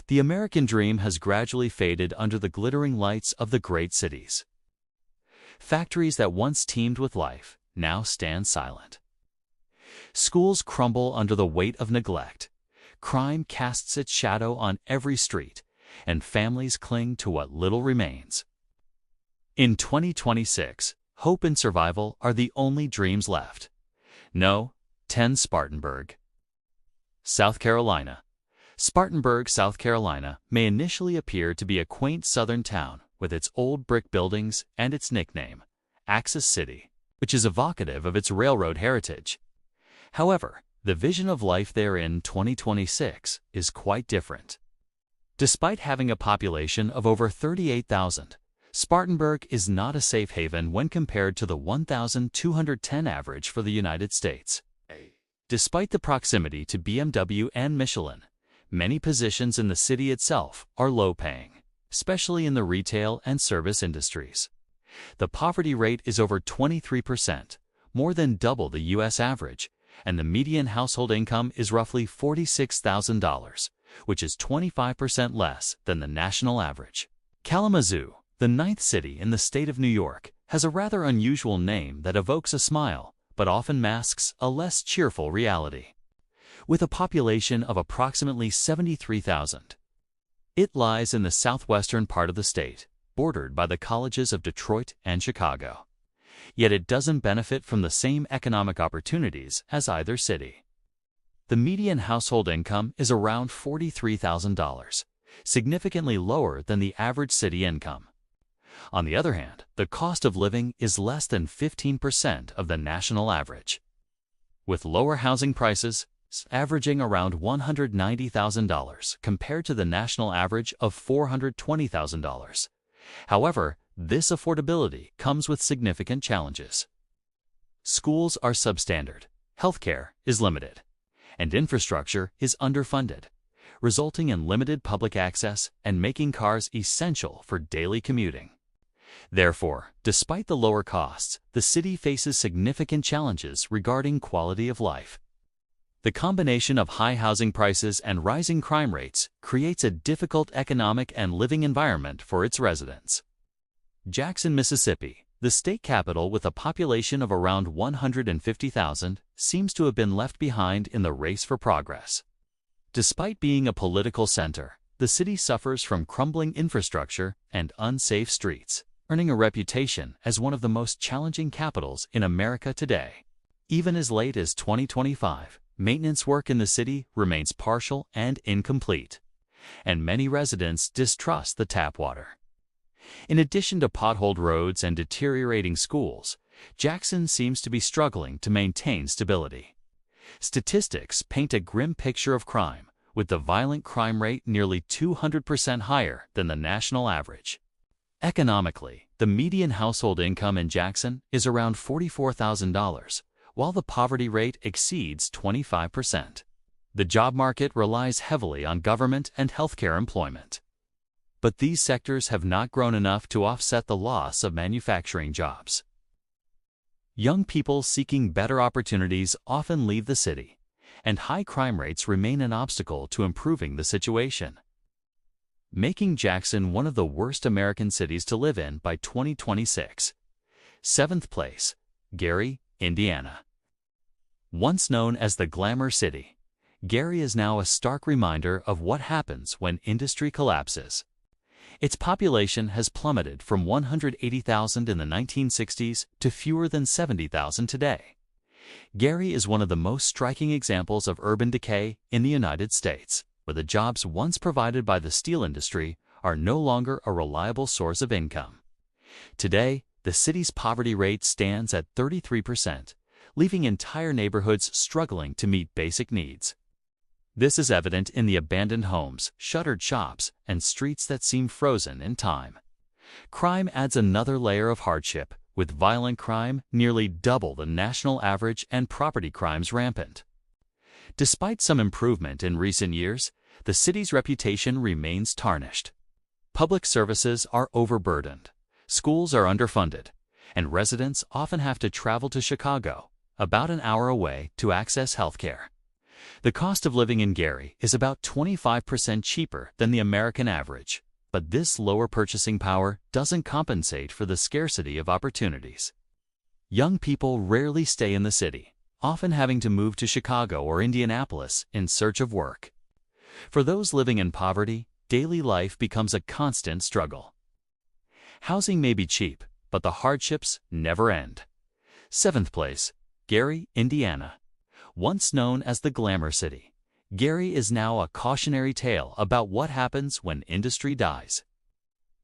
The American dream has gradually faded under the glittering lights of the great cities. Factories that once teemed with life now stand silent. Schools crumble under the weight of neglect. Crime casts its shadow on every street, and families cling to what little remains. In 2026, hope and survival are the only dreams left. No, 10 Spartanburg. South Carolina. Spartanburg, South Carolina may initially appear to be a quaint southern town with its old brick buildings and its nickname, Axis City, which is evocative of its railroad heritage. However, the vision of life there in 2026 is quite different. Despite having a population of over 38,000, Spartanburg is not a safe haven when compared to the 1,210 average for the United States. Despite the proximity to BMW and Michelin, many positions in the city itself are low-paying, especially in the retail and service industries. The poverty rate is over 23%, more than double the U.S. average, and the median household income is roughly $46,000, which is 25% less than the national average. Kalamazoo, the ninth city in the state of New York, has a rather unusual name that evokes a smile, but often masks a less cheerful reality. With a population of approximately 73,000. It lies in the southwestern part of the state, bordered by the colleges of Detroit and Chicago. Yet it doesn't benefit from the same economic opportunities as either city. The median household income is around $43,000, significantly lower than the average city income. On the other hand, the cost of living is less than 15% of the national average. With lower housing prices, averaging around $190,000 compared to the national average of $420,000. However, this affordability comes with significant challenges. Schools are substandard, healthcare is limited, and infrastructure is underfunded, resulting in limited public access and making cars essential for daily commuting. Therefore, despite the lower costs, the city faces significant challenges regarding quality of life. The combination of high housing prices and rising crime rates creates a difficult economic and living environment for its residents. Jackson, Mississippi, the state capital with a population of around 150,000, seems to have been left behind in the race for progress. Despite being a political center, the city suffers from crumbling infrastructure and unsafe streets, earning a reputation as one of the most challenging capitals in America today. Even as late as 2025, maintenance work in the city remains partial and incomplete, and many residents distrust the tap water. In addition to potholed roads and deteriorating schools, Jackson seems to be struggling to maintain stability. Statistics paint a grim picture of crime, with the violent crime rate nearly 200% higher than the national average. Economically, the median household income in Jackson is around $44,000, while the poverty rate exceeds 25%. The job market relies heavily on government and healthcare employment. But these sectors have not grown enough to offset the loss of manufacturing jobs. Young people seeking better opportunities often leave the city, and high crime rates remain an obstacle to improving the situation, making Jackson one of the worst American cities to live in by 2026. 7th place, Gary, Indiana. Once known as the Glamour City, Gary is now a stark reminder of what happens when industry collapses. Its population has plummeted from 180,000 in the 1960s to fewer than 70,000 today. Gary is one of the most striking examples of urban decay in the United States, where the jobs once provided by the steel industry are no longer a reliable source of income. Today, the city's poverty rate stands at 33%, leaving entire neighborhoods struggling to meet basic needs. This is evident in the abandoned homes, shuttered shops, and streets that seem frozen in time. Crime adds another layer of hardship, with violent crime nearly double the national average and property crimes rampant. Despite some improvement in recent years, the city's reputation remains tarnished. Public services are overburdened, schools are underfunded, and residents often have to travel to Chicago, about an hour away, to access healthcare. The cost of living in Gary is about 25% cheaper than the American average, but this lower purchasing power doesn't compensate for the scarcity of opportunities. Young people rarely stay in the city, often having to move to Chicago or Indianapolis in search of work. For those living in poverty, daily life becomes a constant struggle. Housing may be cheap, but the hardships never end. 7th place, Gary, Indiana. Once known as the Glamour City, Gary is now a cautionary tale about what happens when industry dies.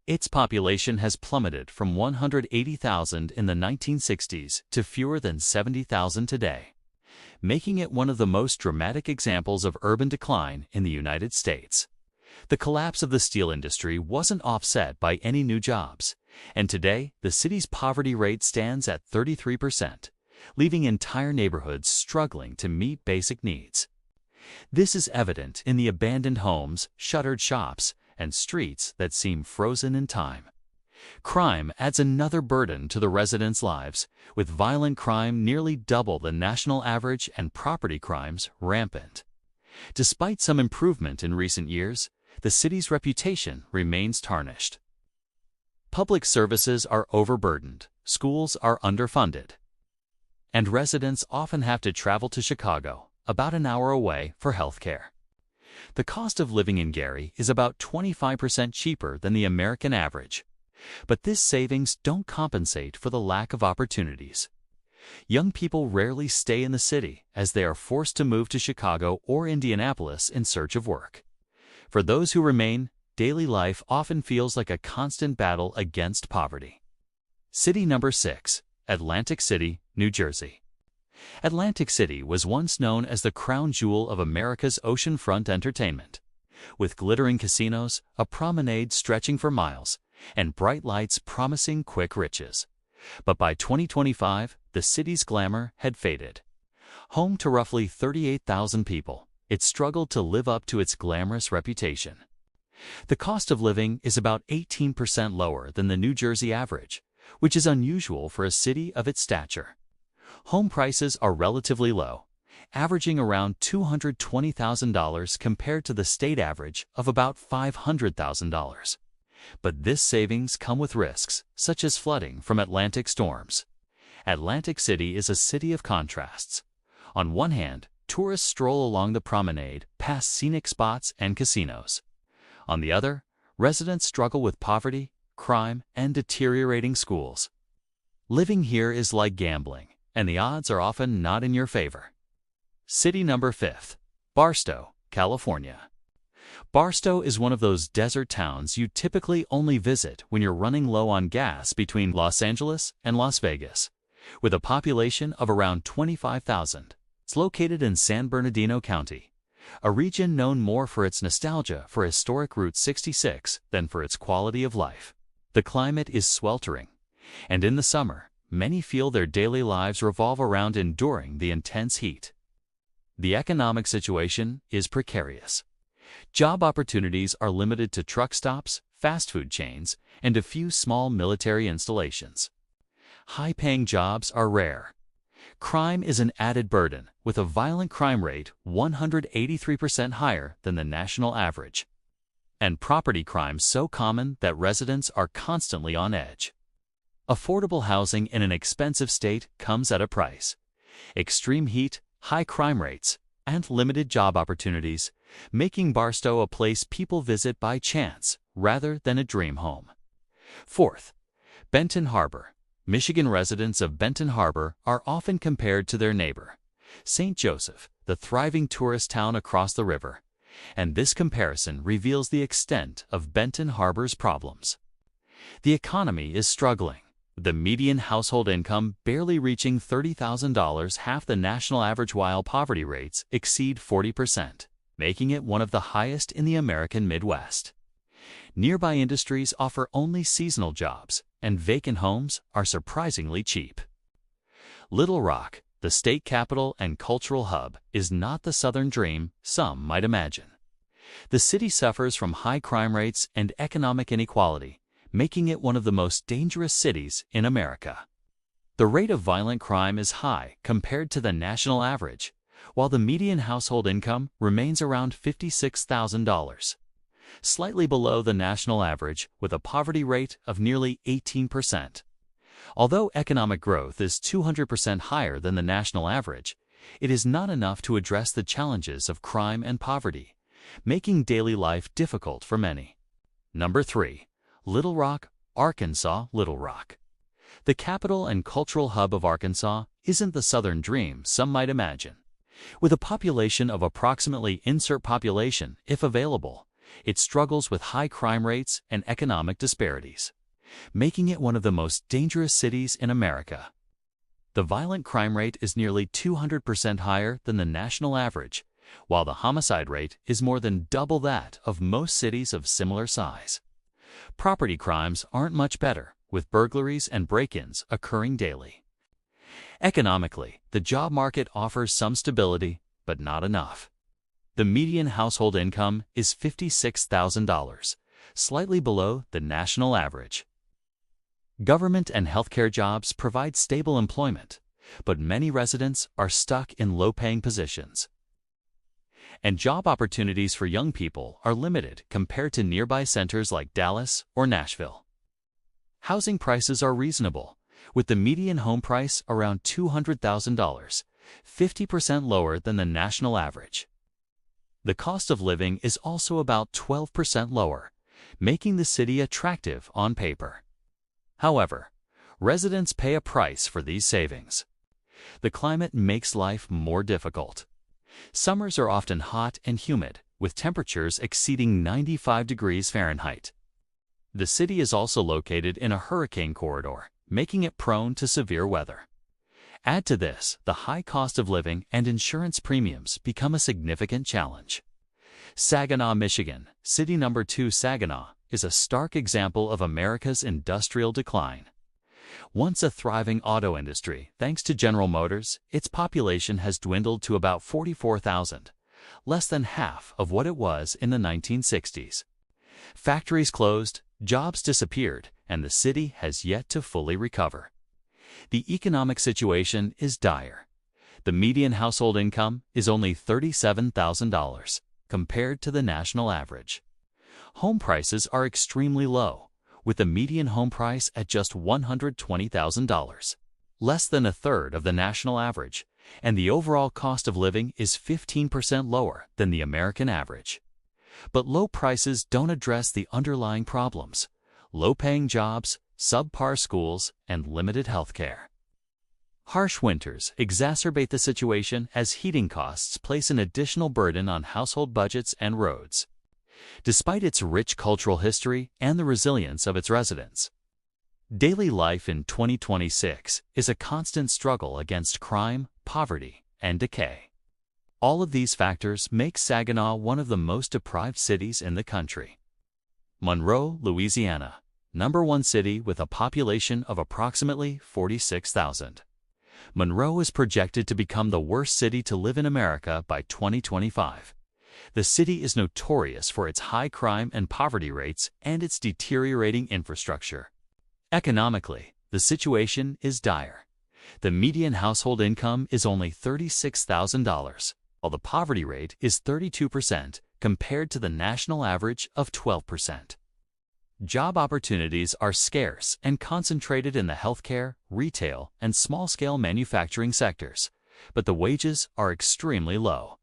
Its population has plummeted from 180,000 in the 1960s to fewer than 70,000 today, making it one of the most dramatic examples of urban decline in the United States. The collapse of the steel industry wasn't offset by any new jobs, and today the city's poverty rate stands at 33%, leaving entire neighborhoods struggling to meet basic needs. This is evident in the abandoned homes, shuttered shops, and streets that seem frozen in time. Crime adds another burden to the residents' lives, with violent crime nearly double the national average and property crimes rampant. Despite some improvement in recent years, the city's reputation remains tarnished. Public services are overburdened, schools are underfunded, and residents often have to travel to Chicago, about an hour away, for health care. The cost of living in Gary is about 25% cheaper than the American average, but this savings don't compensate for the lack of opportunities. Young people rarely stay in the city as they are forced to move to Chicago or Indianapolis in search of work. For those who remain, daily life often feels like a constant battle against poverty. City number 6, Atlantic City, New Jersey. Atlantic City was once known as the crown jewel of America's oceanfront entertainment, with glittering casinos, a promenade stretching for miles, and bright lights promising quick riches. But by 2025, the city's glamour had faded. Home to roughly 38,000 people, it struggled to live up to its glamorous reputation. The cost of living is about 18% lower than the New Jersey average, which is unusual for a city of its stature. Home prices are relatively low, averaging around $220,000 compared to the state average of about $500,000. But this savings come with risks, such as flooding from Atlantic storms. Atlantic City is a city of contrasts. On one hand, tourists stroll along the promenade past scenic spots and casinos. On the other, residents struggle with poverty, crime, and deteriorating schools. Living here is like gambling, and the odds are often not in your favor. City number 5, Barstow, California. Barstow is one of those desert towns you typically only visit when you're running low on gas between Los Angeles and Las Vegas. With a population of around 25,000, it's located in San Bernardino County, a region known more for its nostalgia for historic Route 66 than for its quality of life. The climate is sweltering, and in the summer, many feel their daily lives revolve around enduring the intense heat. The economic situation is precarious. Job opportunities are limited to truck stops, fast food chains, and a few small military installations. High-paying jobs are rare. Crime is an added burden, with a violent crime rate 183% higher than the national average, and property crime so common that residents are constantly on edge. Affordable housing in an expensive state comes at a price. Extreme heat, high crime rates, and limited job opportunities, making Barstow a place people visit by chance rather than a dream home. 4th, Benton Harbor. Michigan residents of Benton Harbor are often compared to their neighbor, St. Joseph, the thriving tourist town across the river, and this comparison reveals the extent of Benton Harbor's problems. The economy is struggling, the median household income barely reaching $30,000, half the national average, while poverty rates exceed 40%, making it one of the highest in the American Midwest. Nearby industries offer only seasonal jobs, and vacant homes are surprisingly cheap. Little Rock, the state capital and cultural hub, is not the Southern dream some might imagine. The city suffers from high crime rates and economic inequality, making it one of the most dangerous cities in America. The rate of violent crime is high compared to the national average, while the median household income remains around $56,000, slightly below the national average with a poverty rate of nearly 18%. Although economic growth is 200% higher than the national average, it is not enough to address the challenges of crime and poverty, making daily life difficult for many. Number 3. Little Rock, Arkansas. Little Rock, the capital and cultural hub of Arkansas, isn't the Southern dream some might imagine. With a population of approximately insert population, if available, it struggles with high crime rates and economic disparities, making it one of the most dangerous cities in America. The violent crime rate is nearly 200% higher than the national average, while the homicide rate is more than double that of most cities of similar size. Property crimes aren't much better, with burglaries and break-ins occurring daily. Economically, the job market offers some stability, but not enough. The median household income is $56,000, slightly below the national average. Government and healthcare jobs provide stable employment, but many residents are stuck in low-paying positions. And job opportunities for young people are limited compared to nearby centers like Dallas or Nashville. Housing prices are reasonable, with the median home price around $200,000, 50% lower than the national average. The cost of living is also about 12% lower, making the city attractive on paper. However, residents pay a price for these savings. The climate makes life more difficult. Summers are often hot and humid, with temperatures exceeding 95 degrees Fahrenheit. The city is also located in a hurricane corridor, making it prone to severe weather. Add to this, the high cost of living and insurance premiums become a significant challenge. Saginaw, Michigan, city number 2 Saginaw, is a stark example of America's industrial decline. Once a thriving auto industry, thanks to General Motors, its population has dwindled to about 44,000, less than half of what it was in the 1960s. Factories closed, jobs disappeared, and the city has yet to fully recover. The economic situation is dire. The median household income is only $37,000, compared to the national average. Home prices are extremely low, with the median home price at just $120,000, less than a third of the national average, and the overall cost of living is 15% lower than the American average. But low prices don't address the underlying problems: low-paying jobs, subpar schools, and limited health care. Harsh winters exacerbate the situation as heating costs place an additional burden on household budgets and roads. Despite its rich cultural history and the resilience of its residents, daily life in 2026 is a constant struggle against crime, poverty, and decay. All of these factors make Saginaw one of the most deprived cities in the country. Monroe, Louisiana, number 1 city with a population of approximately 46,000. Monroe is projected to become the worst city to live in America by 2025. The city is notorious for its high crime and poverty rates and its deteriorating infrastructure. Economically, the situation is dire. The median household income is only $36,000, while the poverty rate is 32% compared to the national average of 12%. Job opportunities are scarce and concentrated in the healthcare, retail, and small-scale manufacturing sectors, but the wages are extremely low.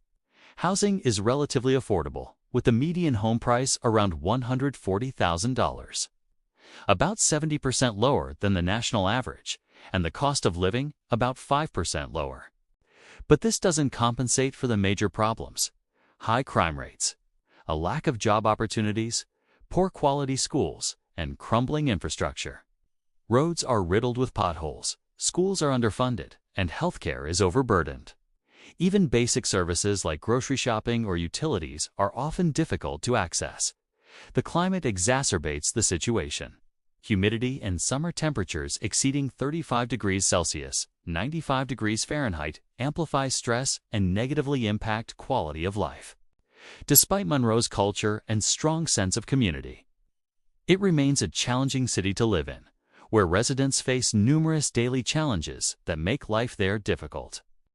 Housing is relatively affordable, with the median home price around $140,000, about 70% lower than the national average, and the cost of living about 5% lower. But this doesn't compensate for the major problems: high crime rates, a lack of job opportunities, poor quality schools, and crumbling infrastructure. Roads are riddled with potholes, schools are underfunded, and healthcare is overburdened. Even basic services like grocery shopping or utilities are often difficult to access. The climate exacerbates the situation. Humidity and summer temperatures exceeding 35 degrees Celsius, 95 degrees Fahrenheit, amplify stress and negatively impact quality of life. Despite Monroe's culture and strong sense of community, it remains a challenging city to live in, where residents face numerous daily challenges that make life there difficult.